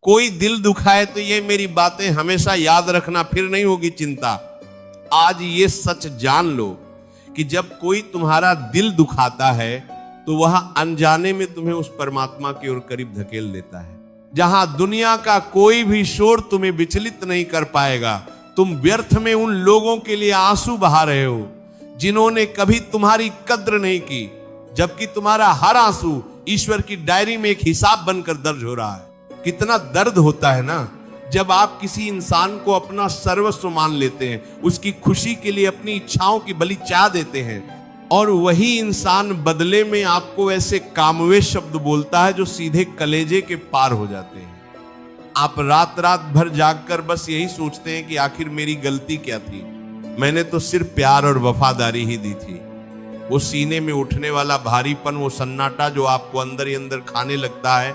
कोई दिल दुखाए तो ये मेरी बातें हमेशा याद रखना, फिर नहीं होगी चिंता। आज ये सच जान लो कि जब कोई तुम्हारा दिल दुखाता है तो वह अनजाने में तुम्हें उस परमात्मा की ओर करीब धकेल देता है, जहां दुनिया का कोई भी शोर तुम्हें विचलित नहीं कर पाएगा। तुम व्यर्थ में उन लोगों के लिए आंसू बहा रहे हो जिन्होंने कभी तुम्हारी कद्र नहीं की, जबकि तुम्हारा हर आंसू ईश्वर की डायरी में एक हिसाब बनकर दर्ज हो रहा है। कितना दर्द होता है ना जब आप किसी इंसान को अपना सर्वस्व मान लेते हैं, उसकी खुशी के लिए अपनी इच्छाओं की बलि चाह देते हैं, और वही इंसान बदले में आपको ऐसे कामवे शब्द बोलता है जो सीधे कलेजे के पार हो जाते हैं। आप रात रात भर जागकर बस यही सोचते हैं कि आखिर मेरी गलती क्या थी, मैंने तो सिर्फ प्यार और वफादारी ही दी थी। वो सीने में उठने वाला भारीपन, वो सन्नाटा जो आपको अंदर ही अंदर खाने लगता है,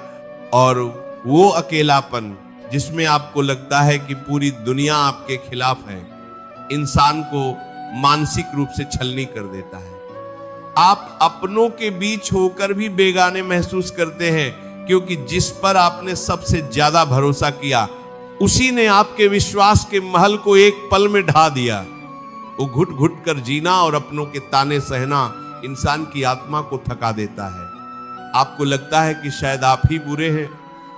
और वो अकेलापन जिसमें आपको लगता है कि पूरी दुनिया आपके खिलाफ है, इंसान को मानसिक रूप से छलनी कर देता है। आप अपनों के बीच होकर भी बेगाने महसूस करते हैं, क्योंकि जिस पर आपने सबसे ज्यादा भरोसा किया उसी ने आपके विश्वास के महल को एक पल में ढा दिया। वो घुट घुट कर जीना और अपनों के ताने सहना इंसान की आत्मा को थका देता है। आपको लगता है कि शायद आप ही बुरे हैं,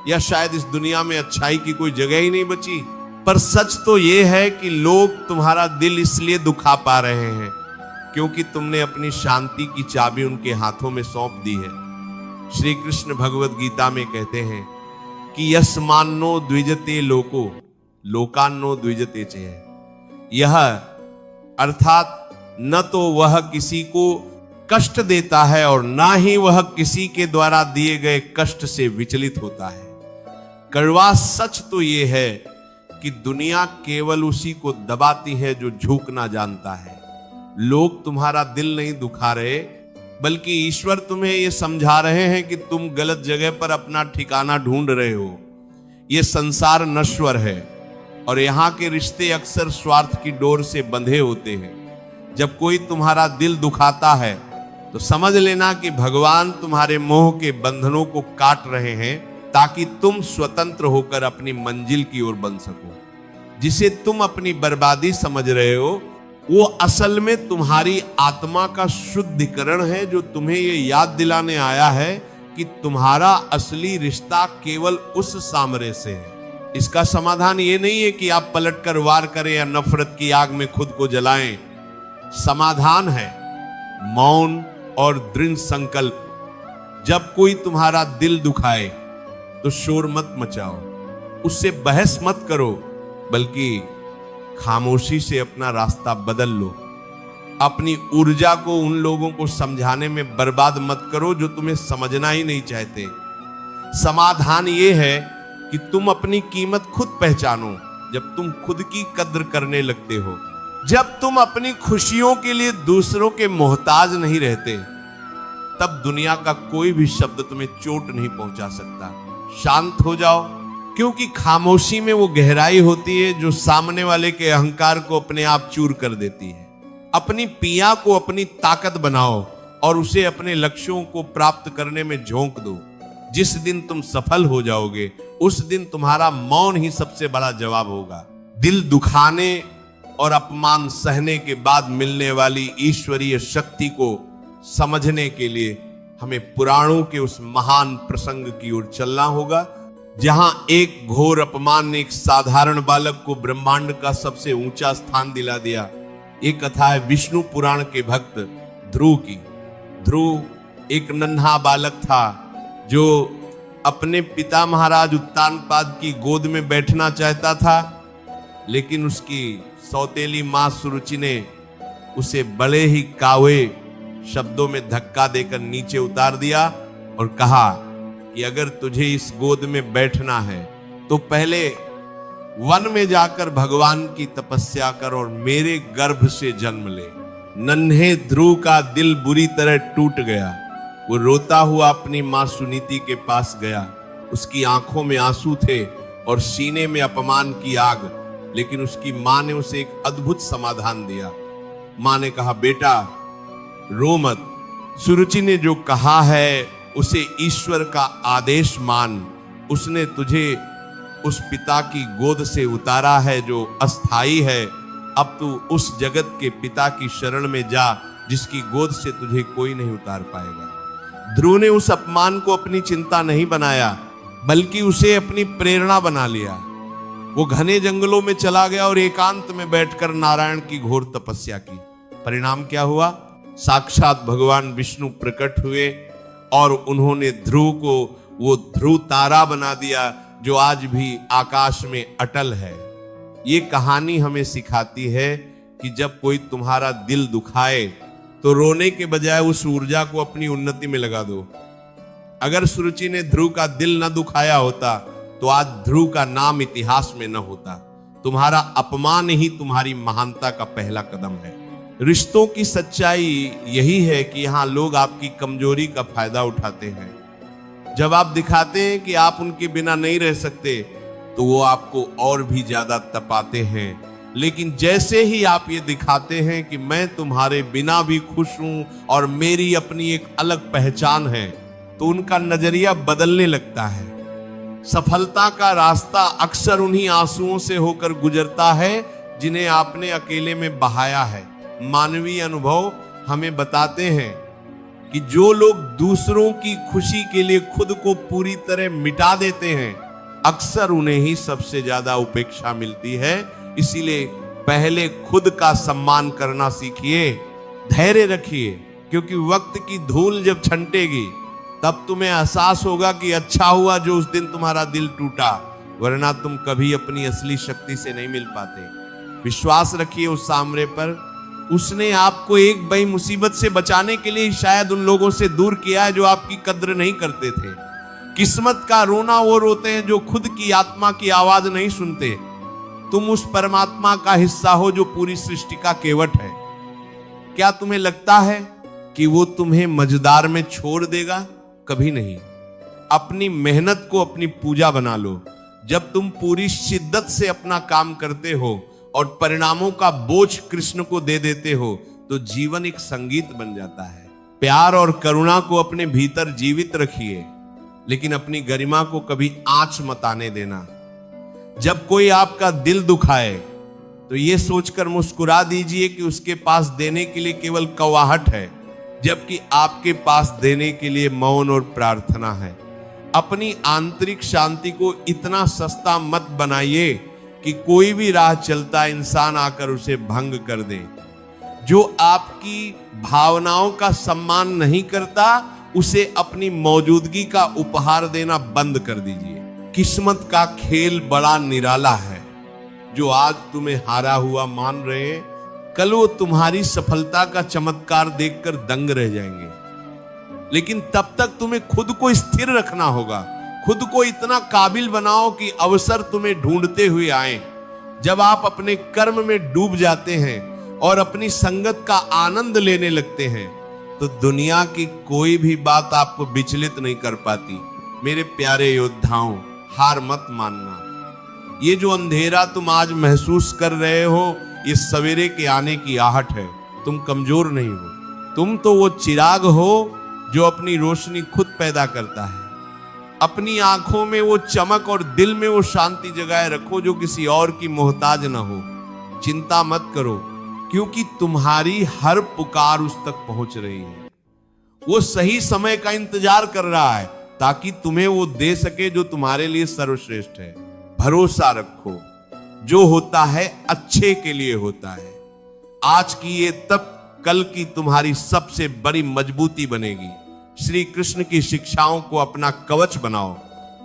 या शायद इस दुनिया में अच्छाई की कोई जगह ही नहीं बची। पर सच तो यह है कि लोग तुम्हारा दिल इसलिए दुखा पा रहे हैं क्योंकि तुमने अपनी शांति की चाबी उनके हाथों में सौंप दी है। श्री कृष्ण भगवत गीता में कहते हैं कि यस्मान्नो द्विजते लोको लोकान्नो द्विजते चेह। यह अर्थात न तो वह किसी को कष्ट देता है और ना ही वह किसी के द्वारा दिए गए कष्ट से विचलित होता है। कड़वा सच तो यह है कि दुनिया केवल उसी को दबाती है जो झुकना जानता है। लोग तुम्हारा दिल नहीं दुखा रहे, बल्कि ईश्वर तुम्हें यह समझा रहे हैं कि तुम गलत जगह पर अपना ठिकाना ढूंढ रहे हो। यह संसार नश्वर है और यहाँ के रिश्ते अक्सर स्वार्थ की डोर से बंधे होते हैं। जब कोई तुम्हारा दिल दुखाता है तो समझ लेना कि भगवान तुम्हारे मोह के बंधनों को काट रहे हैं, ताकि तुम स्वतंत्र होकर अपनी मंजिल की ओर बन सको। जिसे तुम अपनी बर्बादी समझ रहे हो वो असल में तुम्हारी आत्मा का शुद्धिकरण है, जो तुम्हें ये याद दिलाने आया है कि तुम्हारा असली रिश्ता केवल उस सामरे से है। इसका समाधान ये नहीं है कि आप पलटकर वार करें या नफरत की आग में खुद को जलाएं। समाधान है मौन और दृढ़ संकल्प। जब कोई तुम्हारा दिल दुखाए तो शोर मत मचाओ, उससे बहस मत करो, बल्कि खामोशी से अपना रास्ता बदल लो। अपनी ऊर्जा को उन लोगों को समझाने में बर्बाद मत करो जो तुम्हें समझना ही नहीं चाहते। समाधान यह है कि तुम अपनी कीमत खुद पहचानो जब तुम खुद की कद्र करने लगते हो। जब तुम अपनी खुशियों के लिए दूसरों के मोहताज नहीं रहते, तब दुनिया का कोई भी शब्द तुम्हें चोट नहीं पहुंचा सकता। शांत हो जाओ, क्योंकि खामोशी में वो गहराई होती है जो सामने वाले के अहंकार को अपने आप चूर कर देती है। अपनी पिया को अपनी ताकत बनाओ और उसे अपने लक्ष्यों को प्राप्त करने में झोंक दो। जिस दिन तुम सफल हो जाओगे उस दिन तुम्हारा मौन ही सबसे बड़ा जवाब होगा। दिल दुखाने और अपमान सहने के बाद मिलने वाली ईश्वरीय शक्ति को समझने के लिए हमें पुराणों के उस महान प्रसंग की ओर चलना होगा, जहां एक घोर अपमान ने एक साधारण बालक को ब्रह्मांड का सबसे ऊंचा स्थान दिला दिया। ये कथा है विष्णु पुराण के भक्त ध्रुव की। ध्रुव एक नन्हा बालक था जो अपने पिता महाराज उत्तानपाद की गोद में बैठना चाहता था, लेकिन उसकी सौतेली मां सुरुचि ने उसे बड़े ही कावे शब्दों में धक्का देकर नीचे उतार दिया और कहा कि अगर तुझे इस गोद में बैठना है तो पहले वन में जाकर भगवान की तपस्या कर और मेरे गर्भ से जन्म ले। नन्हे ध्रुव का दिल बुरी तरह टूट गया। वो रोता हुआ अपनी मां सुनीति के पास गया। उसकी आंखों में आंसू थे और सीने में अपमान की आग, लेकिन उसकी मां ने उसे एक अद्भुत समाधान दिया। मां ने कहा, बेटा रो मत, सुरुचि ने जो कहा है उसे ईश्वर का आदेश मान। उसने तुझे उस पिता की गोद से उतारा है जो अस्थाई है। अब तू उस जगत के पिता की शरण में जा जिसकी गोद से तुझे कोई नहीं उतार पाएगा। ध्रुव ने उस अपमान को अपनी चिंता नहीं बनाया, बल्कि उसे अपनी प्रेरणा बना लिया। वो घने जंगलों में चला गया और एकांत में बैठकर नारायण की घोर तपस्या की। परिणाम क्या हुआ? साक्षात भगवान विष्णु प्रकट हुए और उन्होंने ध्रुव को वो ध्रुव तारा बना दिया जो आज भी आकाश में अटल है। ये कहानी हमें सिखाती है कि जब कोई तुम्हारा दिल दुखाए तो रोने के बजाय उस ऊर्जा को अपनी उन्नति में लगा दो। अगर सुरुचि ने ध्रुव का दिल न दुखाया होता तो आज ध्रुव का नाम इतिहास में न होता। तुम्हारा अपमान ही तुम्हारी महानता का पहला कदम है। रिश्तों की सच्चाई यही है कि यहाँ लोग आपकी कमजोरी का फायदा उठाते हैं। जब आप दिखाते हैं कि आप उनके बिना नहीं रह सकते तो वो आपको और भी ज्यादा तपाते हैं। लेकिन जैसे ही आप ये दिखाते हैं कि मैं तुम्हारे बिना भी खुश हूं और मेरी अपनी एक अलग पहचान है, तो उनका नजरिया बदलने लगता है। सफलता का रास्ता अक्सर उन्हीं आंसुओं से होकर गुजरता है जिन्हें आपने अकेले में बहाया है। मानवीय अनुभव हमें बताते हैं कि जो लोग दूसरों की खुशी के लिए खुद को पूरी तरह मिटा देते हैं, अक्सर उन्हें ही सबसे ज्यादा उपेक्षा मिलती है। इसीलिए पहले खुद का सम्मान करना सीखिए, धैर्य रखिए, क्योंकि वक्त की धूल जब छंटेगी तब तुम्हें एहसास होगा कि अच्छा हुआ जो उस दिन तुम्हारा दिल टूटा, वरना तुम कभी अपनी असली शक्ति से नहीं मिल पाते। विश्वास रखिए उस सामने पर। उसने आपको एक बड़ी मुसीबत से बचाने के लिए शायद उन लोगों से दूर किया है जो आपकी कद्र नहीं करते थे। किस्मत का रोना वो रोते हैं जो खुद की आत्मा की आवाज नहीं सुनते। तुम उस परमात्मा का हिस्सा हो जो पूरी सृष्टि का केवट है। क्या तुम्हें लगता है कि वो तुम्हें मजेदार में छोड़ देगा? कभी नहीं। अपनी मेहनत को अपनी पूजा बना लो। जब तुम पूरी शिद्दत से अपना काम करते हो और परिणामों का बोझ कृष्ण को दे देते हो तो जीवन एक संगीत बन जाता है। प्यार और करुणा को अपने भीतर जीवित रखिए, लेकिन अपनी गरिमा को कभी आंच मत आने देना। जब कोई आपका दिल दुखाए तो ये सोचकर मुस्कुरा दीजिए कि उसके पास देने के लिए केवल कवाहट है, जबकि आपके पास देने के लिए मौन और प्रार्थना है। अपनी आंतरिक शांति को इतना सस्ता मत बनाइए कि कोई भी राह चलता इंसान आकर उसे भंग कर दे। जो आपकी भावनाओं का सम्मान नहीं करता उसे अपनी मौजूदगी का उपहार देना बंद कर दीजिए। किस्मत का खेल बड़ा निराला है। जो आज तुम्हें हारा हुआ मान रहे हैं, कल वो तुम्हारी सफलता का चमत्कार देखकर दंग रह जाएंगे। लेकिन तब तक तुम्हें खुद को स्थिर रखना होगा। खुद को इतना काबिल बनाओ कि अवसर तुम्हें ढूंढते हुए आए। जब आप अपने कर्म में डूब जाते हैं और अपनी संगत का आनंद लेने लगते हैं तो दुनिया की कोई भी बात आपको विचलित नहीं कर पाती। मेरे प्यारे योद्धाओं, हार मत मानना। ये जो अंधेरा तुम आज महसूस कर रहे हो, ये सवेरे के आने की आहट है। तुम कमजोर नहीं हो। तुम तो वो चिराग हो जो अपनी रोशनी खुद पैदा करता है। अपनी आंखों में वो चमक और दिल में वो शांति जगाए रखो जो किसी और की मोहताज ना हो। चिंता मत करो, क्योंकि तुम्हारी हर पुकार उस तक पहुंच रही है। वो सही समय का इंतजार कर रहा है ताकि तुम्हें वो दे सके जो तुम्हारे लिए सर्वश्रेष्ठ है। भरोसा रखो, जो होता है अच्छे के लिए होता है। आज की ये तप कल की तुम्हारी सबसे बड़ी मजबूती बनेगी। श्री कृष्ण की शिक्षाओं को अपना कवच बनाओ।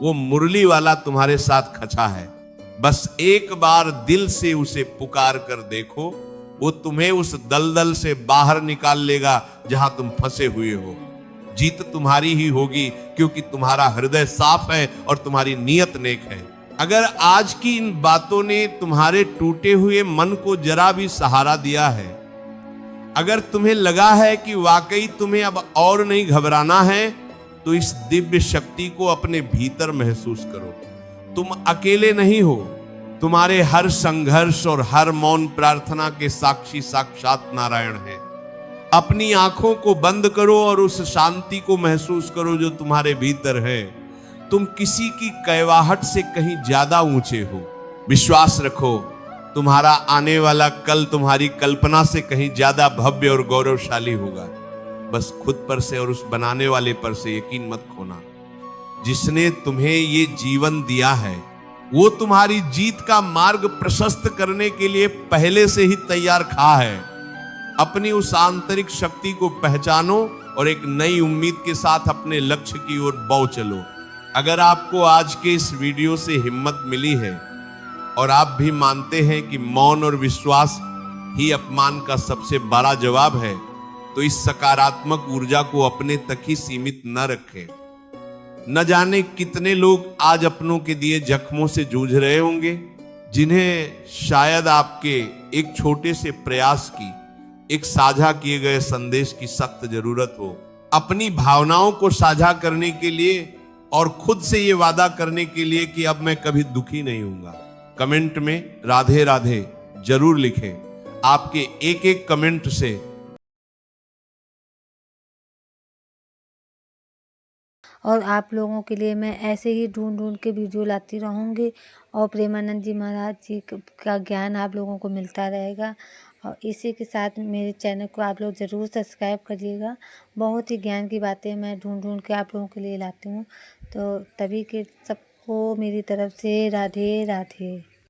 वो मुरली वाला तुम्हारे साथ खचा है। बस एक बार दिल से उसे पुकार कर देखो, वो तुम्हें उस दलदल से बाहर निकाल लेगा जहां तुम फंसे हुए हो। जीत तुम्हारी ही होगी, क्योंकि तुम्हारा हृदय साफ है और तुम्हारी नीयत नेक है। अगर आज की इन बातों ने तुम्हारे टूटे हुए मन को जरा भी सहारा दिया है, अगर तुम्हें लगा है कि वाकई तुम्हें अब और नहीं घबराना है, तो इस दिव्य शक्ति को अपने भीतर महसूस करो। तुम अकेले नहीं हो। तुम्हारे हर संघर्ष और हर मौन प्रार्थना के साक्षी साक्षात नारायण है। अपनी आंखों को बंद करो और उस शांति को महसूस करो जो तुम्हारे भीतर है। तुम किसी की कैवाहट से कहीं ज्यादा ऊंचे हो। विश्वास रखो, तुम्हारा आने वाला कल तुम्हारी कल्पना से कहीं ज्यादा भव्य और गौरवशाली होगा। बस खुद पर से और उस बनाने वाले पर से यकीन मत खोना। जिसने तुम्हें ये जीवन दिया है वो तुम्हारी जीत का मार्ग प्रशस्त करने के लिए पहले से ही तैयार खा है। अपनी उस आंतरिक शक्ति को पहचानो और एक नई उम्मीद के साथ अपने लक्ष्य की ओर बढ़ चलो। अगर आपको आज के इस वीडियो से हिम्मत मिली है और आप भी मानते हैं कि मौन और विश्वास ही अपमान का सबसे बड़ा जवाब है, तो इस सकारात्मक ऊर्जा को अपने तक ही सीमित न रखें। न जाने कितने लोग आज अपनों के दिए जख्मों से जूझ रहे होंगे, जिन्हें शायद आपके एक छोटे से प्रयास की, एक साझा किए गए संदेश की सख्त जरूरत हो। अपनी भावनाओं को साझा करने के लिए और खुद से ये वादा करने के लिए कि अब मैं कभी दुखी नहीं हूंगा। कमेंट में राधे राधे जरूर लिखें। आपके एक एक कमेंट से और आप लोगों के लिए मैं ऐसे ही ढूंढ ढूंढ के वीडियो लाती रहूँगी और प्रेमानंद जी महाराज जी का ज्ञान आप लोगों को मिलता रहेगा। और इसी के साथ मेरे चैनल को आप लोग ज़रूर सब्सक्राइब करिएगा। बहुत ही ज्ञान की बातें मैं ढूंढ ढूंढ के आप लोगों के लिए लाती हूँ। तो तभी के सबको मेरी तरफ से राधे राधे।